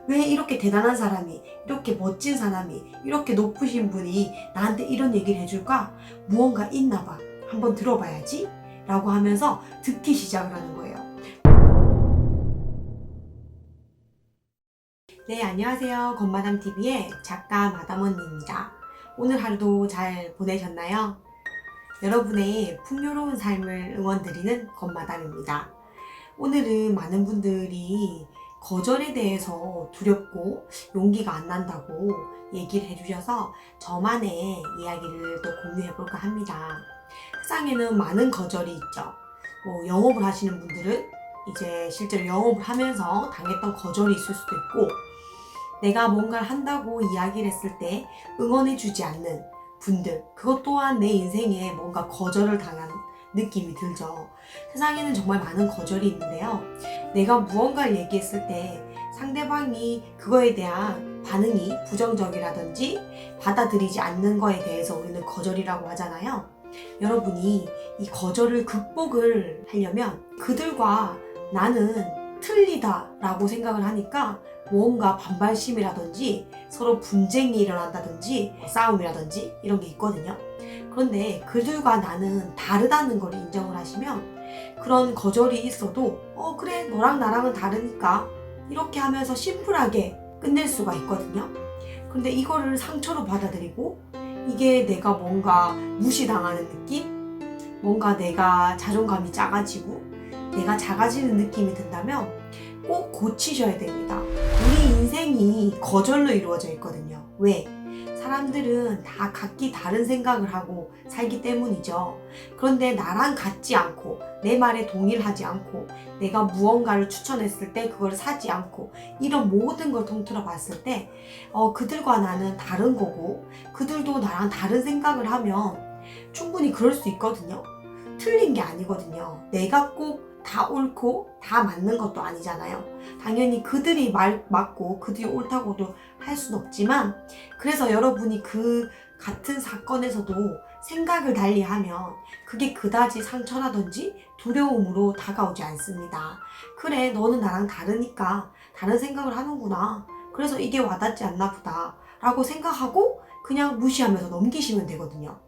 왜 이렇게 대단한 사람이, 이렇게 멋진 사람이, 이렇게 높으신 분이 나한테 이런 얘기를 해줄까? 무언가 있나 봐. 한번 들어봐야지. 라고 하면서 듣기 시작을 하는 거예요. 네, 안녕하세요. 건마담TV의 작가 마담언니입니다. 오늘 하루도 잘 보내셨나요? 여러분의 풍요로운 삶을 응원드리는 건마담입니다. 오늘은 많은 분들이 거절에 대해서 두렵고 용기가 안 난다고 얘기를 해주셔서 저만의 이야기를 또 공유해볼까 합니다. 세상에는 많은 거절이 있죠. 영업을 하시는 분들은 이제 실제로 영업을 하면서 당했던 거절이 있을 수도 있고, 내가 뭔가를 한다고 이야기를 했을 때 응원해주지 않는 분들, 그것 또한 내 인생에 뭔가 거절을 당한 느낌이 들죠. 세상에는 정말 많은 거절이 있는데요. 내가 무언가를 얘기했을 때 상대방이 그거에 대한 반응이 부정적이라든지 받아들이지 않는 거에 대해서 우리는 거절이라고 하잖아요. 여러분이 이 거절을 극복을 하려면 그들과 나는 틀리다 라고 생각을 하니까 무언가 반발심이라든지 서로 분쟁이 일어난다든지 싸움이라든지 이런 게 있거든요. 그런데 그들과 나는 다르다는 걸 인정을 하시면 그런 거절이 있어도 그래 너랑 나랑은 다르니까 이렇게 하면서 심플하게 끝낼 수가 있거든요. 그런데 이거를 상처로 받아들이고 이게 내가 뭔가 무시당하는 느낌? 뭔가 내가 자존감이 작아지고 내가 작아지는 느낌이 든다면 꼭 고치셔야 됩니다. 우리 인생이 거절로 이루어져 있거든요. 왜? 사람들은 다 각기 다른 생각을 하고 살기 때문이죠. 그런데 나랑 같지 않고 내 말에 동의를 하지 않고 내가 무언가를 추천했을 때 그걸 사지 않고 이런 모든 걸 통틀어 봤을 때 그들과 나는 다른 거고 그들도 나랑 다른 생각을 하면 충분히 그럴 수 있거든요. 틀린 게 아니거든요. 내가 꼭 다 옳고 다 맞는 것도 아니잖아요. 당연히 그들이 맞고 그들이 옳다고도 할 수는 없지만, 그래서 여러분이 그 같은 사건에서도 생각을 달리하면 그게 그다지 상처라든지 두려움으로 다가오지 않습니다. 그래 너는 나랑 다르니까 다른 생각을 하는구나, 그래서 이게 와닿지 않나 보다 라고 생각하고 그냥 무시하면서 넘기시면 되거든요.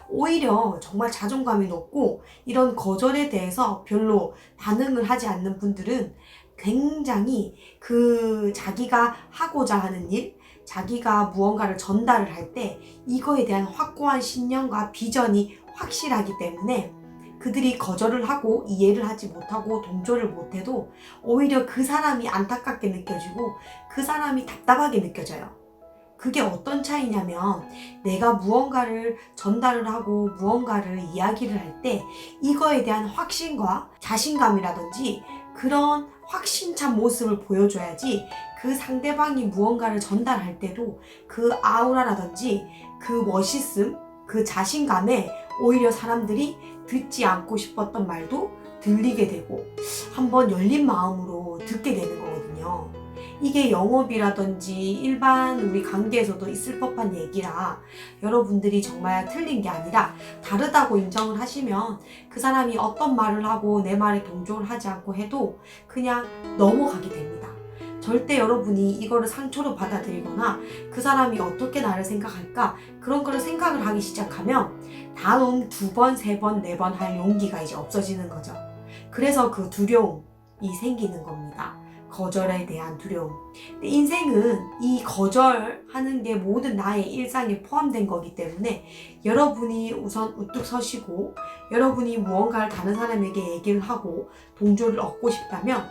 오히려 정말 자존감이 높고 이런 거절에 대해서 별로 반응을 하지 않는 분들은 굉장히 그 자기가 하고자 하는 일, 자기가 무언가를 전달을 할 때 이거에 대한 확고한 신념과 비전이 확실하기 때문에 그들이 거절을 하고 이해를 하지 못하고 동조를 못해도 오히려 그 사람이 안타깝게 느껴지고 그 사람이 답답하게 느껴져요. 그게 어떤 차이냐면 내가 무언가를 전달을 하고 무언가를 이야기를 할 때 이거에 대한 확신과 자신감이라든지 그런 확신찬 모습을 보여줘야지 그 상대방이 무언가를 전달할 때도 그 아우라라든지 그 멋있음, 그 자신감에 오히려 사람들이 듣지 않고 싶었던 말도 들리게 되고 한번 열린 마음으로 듣게 되는 거거든요. 이게 영업이라든지 일반 우리 관계에서도 있을 법한 얘기라 여러분들이 정말 틀린 게 아니라 다르다고 인정을 하시면 그 사람이 어떤 말을 하고 내 말에 동조를 하지 않고 해도 그냥 넘어가게 됩니다. 절대 여러분이 이거를 상처로 받아들이거나 그 사람이 어떻게 나를 생각할까 그런 거를 생각을 하기 시작하면 다음 2번, 3번, 4번 할 용기가 이제 없어지는 거죠. 그래서 그 두려움이 생기는 겁니다. 거절에 대한 두려움. 근데 인생은 이 거절하는 게 모든 나의 일상에 포함된 거기 때문에 여러분이 우선 우뚝 서시고 여러분이 무언가를 다른 사람에게 얘기를 하고 동조를 얻고 싶다면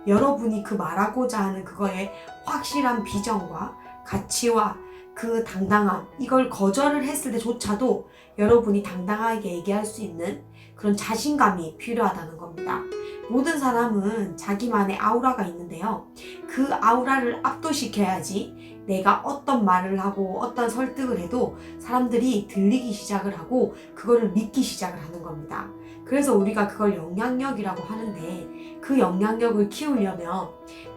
여러분이 그 말하고자 하는 그거에 확실한 비전과 가치와 그 당당함, 이걸 거절을 했을 때조차도 여러분이 당당하게 얘기할 수 있는 그런 자신감이 필요하다는 겁니다. 모든 사람은 자기만의 아우라가 있는데요. 그 아우라를 압도시켜야지 내가 어떤 말을 하고 어떤 설득을 해도 사람들이 들리기 시작을 하고 그거를 믿기 시작을 하는 겁니다. 그래서 우리가 그걸 영향력이라고 하는데 그 영향력을 키우려면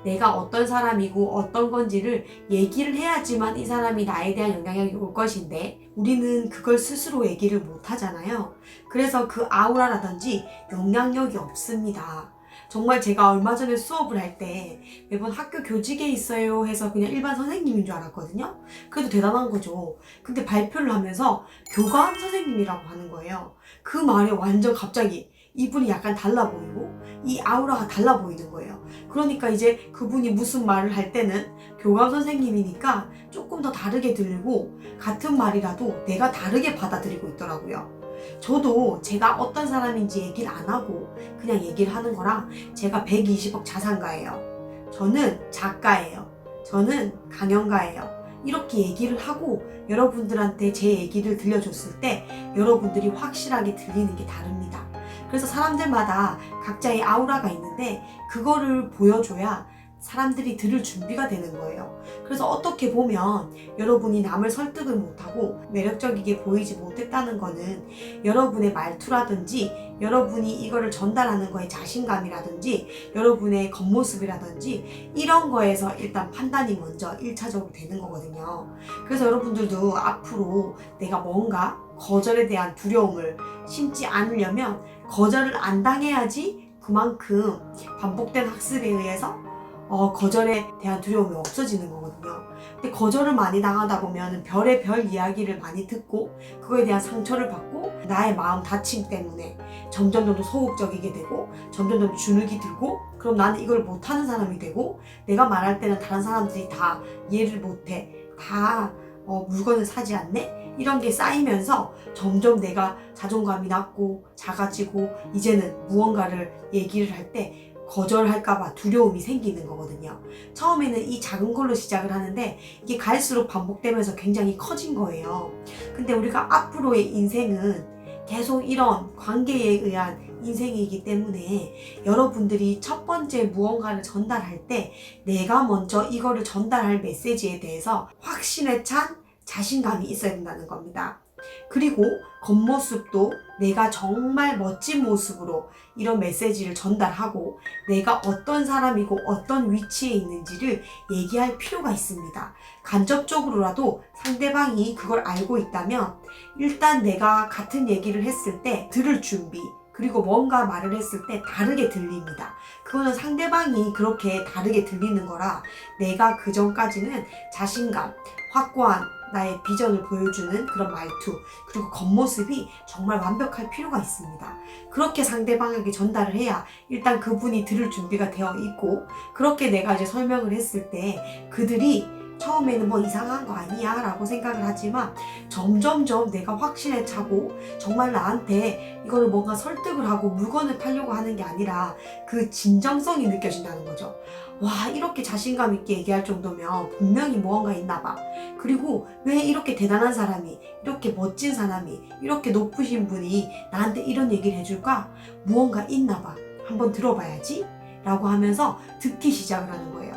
내가 어떤 사람이고 어떤 건지를 얘기를 해야지만 이 사람이 나에 대한 영향력이 올 것인데 우리는 그걸 스스로 얘기를 못 하잖아요. 그래서 그 아우라라든지 영향력이 없습니다. 정말 제가 얼마 전에 수업을 할 때 매번 학교 교직에 있어요 해서 그냥 일반 선생님인 줄 알았거든요. 그래도 대단한 거죠. 근데 발표를 하면서 교감 선생님이라고 하는 거예요. 그 말에 완전 갑자기 이분이 약간 달라 보이고 이 아우라가 달라 보이는 거예요. 그러니까 이제 그분이 무슨 말을 할 때는 교감 선생님이니까 조금 더 다르게 들리고 같은 말이라도 내가 다르게 받아들이고 있더라고요. 저도 제가 어떤 사람인지 얘기를 안 하고 그냥 얘기를 하는 거랑 제가 120억 자산가예요. 저는 작가예요. 저는 강연가예요. 이렇게 얘기를 하고 여러분들한테 제 얘기를 들려줬을 때 여러분들이 확실하게 들리는 게 다릅니다. 그래서 사람들마다 각자의 아우라가 있는데 그거를 보여줘야 사람들이 들을 준비가 되는 거예요. 그래서 어떻게 보면 여러분이 남을 설득을 못하고 매력적이게 보이지 못했다는 거는 여러분의 말투라든지 여러분이 이거를 전달하는 거에 자신감이라든지 여러분의 겉모습이라든지 이런 거에서 일단 판단이 먼저 1차적으로 되는 거거든요. 그래서 여러분들도 앞으로 내가 뭔가 거절에 대한 두려움을 심지 않으려면 거절을 안 당해야지 그만큼 반복된 학습에 의해서 거절에 대한 두려움이 없어지는 거거든요. 근데 거절을 많이 당하다 보면 별의 별 이야기를 많이 듣고 그거에 대한 상처를 받고 나의 마음 다침 때문에 점점 더 소극적이게 되고 점점 더 주눅이 들고 그럼 나는 이걸 못하는 사람이 되고 내가 말할 때는 다른 사람들이 다 이해를 못해. 다 물건을 사지 않네? 이런 게 쌓이면서 점점 내가 자존감이 낮고 작아지고 이제는 무언가를 얘기를 할 때 거절할까봐 두려움이 생기는 거거든요. 처음에는 이 작은 걸로 시작을 하는데 이게 갈수록 반복되면서 굉장히 커진 거예요. 근데 우리가 앞으로의 인생은 계속 이런 관계에 의한 인생이기 때문에 여러분들이 첫 번째 무언가를 전달할 때 내가 먼저 이거를 전달할 메시지에 대해서 확신에 찬 자신감이 있어야 된다는 겁니다. 그리고 겉모습도 내가 정말 멋진 모습으로 이런 메시지를 전달하고 내가 어떤 사람이고 어떤 위치에 있는지를 얘기할 필요가 있습니다. 간접적으로라도 상대방이 그걸 알고 있다면 일단 내가 같은 얘기를 했을 때 들을 준비 그리고 뭔가 말을 했을 때 다르게 들립니다. 그거는 상대방이 그렇게 다르게 들리는 거라 내가 그 전까지는 자신감, 확고한 나의 비전을 보여주는 그런 말투 그리고 겉모습이 정말 완벽할 필요가 있습니다. 그렇게 상대방에게 전달을 해야 일단 그분이 들을 준비가 되어 있고 그렇게 내가 이제 설명을 했을 때 그들이 처음에는 뭐 이상한 거 아니야 라고 생각을 하지만 점점점 내가 확신에 차고 정말 나한테 이거를 뭔가 설득을 하고 물건을 팔려고 하는 게 아니라 그 진정성이 느껴진다는 거죠. 와, 이렇게 자신감 있게 얘기할 정도면 분명히 무언가 있나 봐. 그리고 왜 이렇게 대단한 사람이, 이렇게 멋진 사람이, 이렇게 높으신 분이 나한테 이런 얘기를 해줄까? 무언가 있나 봐. 한번 들어봐야지 라고 하면서 듣기 시작을 하는 거예요.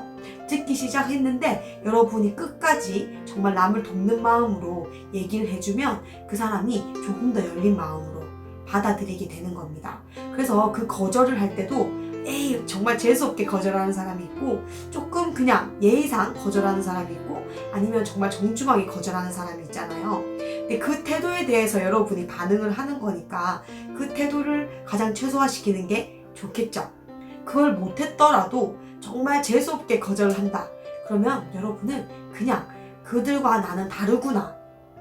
듣기 시작했는데 여러분이 끝까지 정말 남을 돕는 마음으로 얘기를 해주면 그 사람이 조금 더 열린 마음으로 받아들이게 되는 겁니다. 그래서 그 거절을 할 때도 에이 정말 재수없게 거절하는 사람이 있고 조금 그냥 예의상 거절하는 사람이 있고 아니면 정말 정중하게 거절하는 사람이 있잖아요. 근데 그 태도에 대해서 여러분이 반응을 하는 거니까 그 태도를 가장 최소화시키는 게 좋겠죠. 그걸 못했더라도 정말 재수없게 거절을 한다. 그러면 여러분은 그냥 그들과 나는 다르구나.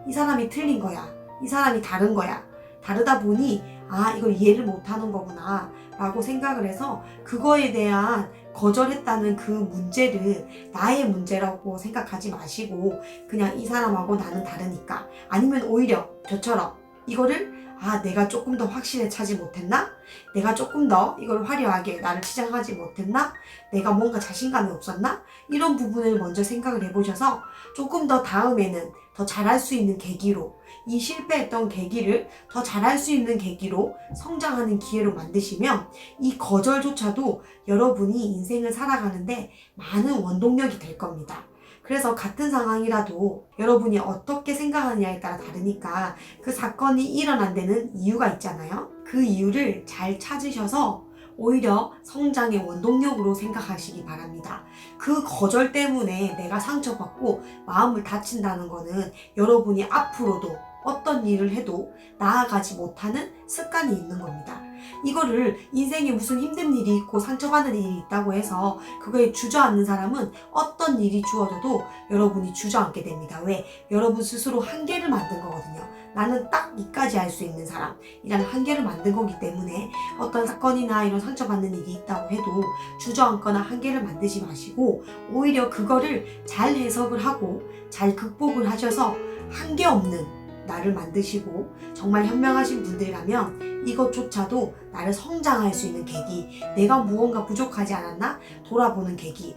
이 사람이 틀린 거야. 이 사람이 다른 거야. 다르다 보니 아 이걸 이해를 못하는 거구나 라고 생각을 해서 그거에 대한 거절했다는 그 문제를 나의 문제라고 생각하지 마시고 그냥 이 사람하고 나는 다르니까 아니면 오히려 저처럼 이거를 아 내가 조금 더 확신에 차지 못했나? 내가 조금 더 이걸 화려하게 나를 치장하지 못했나? 내가 뭔가 자신감이 없었나? 이런 부분을 먼저 생각을 해보셔서 조금 더 다음에는 더 잘할 수 있는 계기로 이 실패했던 계기를 더 잘할 수 있는 계기로 성장하는 기회로 만드시면 이 거절조차도 여러분이 인생을 살아가는데 많은 원동력이 될 겁니다. 그래서 같은 상황이라도 여러분이 어떻게 생각하느냐에 따라 다르니까 그 사건이 일어난 데는 이유가 있잖아요. 그 이유를 잘 찾으셔서 오히려 성장의 원동력으로 생각하시기 바랍니다. 그 거절 때문에 내가 상처받고 마음을 다친다는 거는 여러분이 앞으로도 어떤 일을 해도 나아가지 못하는 습관이 있는 겁니다. 이거를 인생에 무슨 힘든 일이 있고 상처받는 일이 있다고 해서 그거에 주저앉는 사람은 어떤 일이 주어져도 여러분이 주저앉게 됩니다. 왜? 여러분 스스로 한계를 만든 거거든요. 나는 딱 이까지 할 수 있는 사람이라는 한계를 만든 거기 때문에 어떤 사건이나 이런 상처받는 일이 있다고 해도 주저앉거나 한계를 만들지 마시고 오히려 그거를 잘 해석을 하고 잘 극복을 하셔서 한계 없는 나를 만드시고 정말 현명하신 분들이라면 이것조차도 나를 성장할 수 있는 계기, 내가 무언가 부족하지 않았나 돌아보는 계기,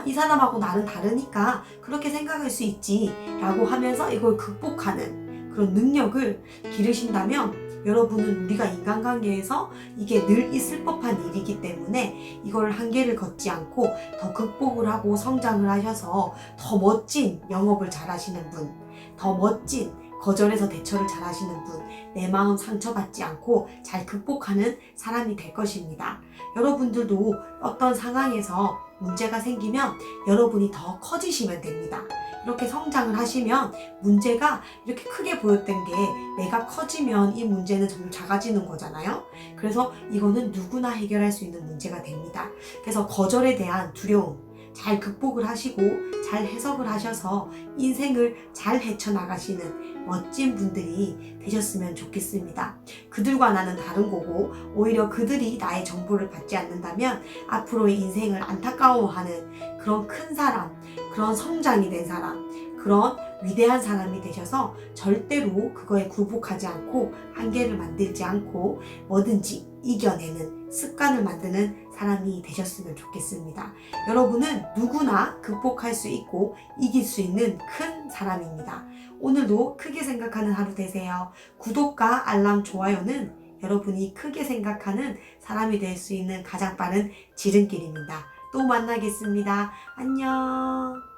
이 사람하고 나는 다르니까 그렇게 생각할 수 있지 라고 하면서 이걸 극복하는 그런 능력을 기르신다면 여러분은 우리가 인간관계에서 이게 늘 있을 법한 일이기 때문에 이걸 한계를 걷지 않고 더 극복을 하고 성장을 하셔서 더 멋진 영업을 잘하시는 분, 더 멋진 거절에서 대처를 잘하시는 분, 내 마음 상처받지 않고 잘 극복하는 사람이 될 것입니다. 여러분들도 어떤 상황에서 문제가 생기면 여러분이 더 커지시면 됩니다. 이렇게 성장을 하시면 문제가 이렇게 크게 보였던 게 내가 커지면 이 문제는 점점 작아지는 거잖아요. 그래서 이거는 누구나 해결할 수 있는 문제가 됩니다. 그래서 거절에 대한 두려움 잘 극복을 하시고 잘 해석을 하셔서 인생을 잘 헤쳐나가시는 멋진 분들이 되셨으면 좋겠습니다. 그들과 나는 다른 거고 오히려 그들이 나의 정보를 받지 않는다면 앞으로의 인생을 안타까워하는 그런 큰 사람, 그런 성장이 된 사람, 그런 위대한 사람이 되셔서 절대로 그거에 굴복하지 않고 한계를 만들지 않고 뭐든지 이겨내는 습관을 만드는 사람이 되셨으면 좋겠습니다. 여러분은 누구나 극복할 수 있고 이길 수 있는 큰 사람입니다. 오늘도 크게 생각하는 하루 되세요. 구독과 알람, 좋아요는 여러분이 크게 생각하는 사람이 될 수 있는 가장 빠른 지름길입니다. 또 만나겠습니다. 안녕.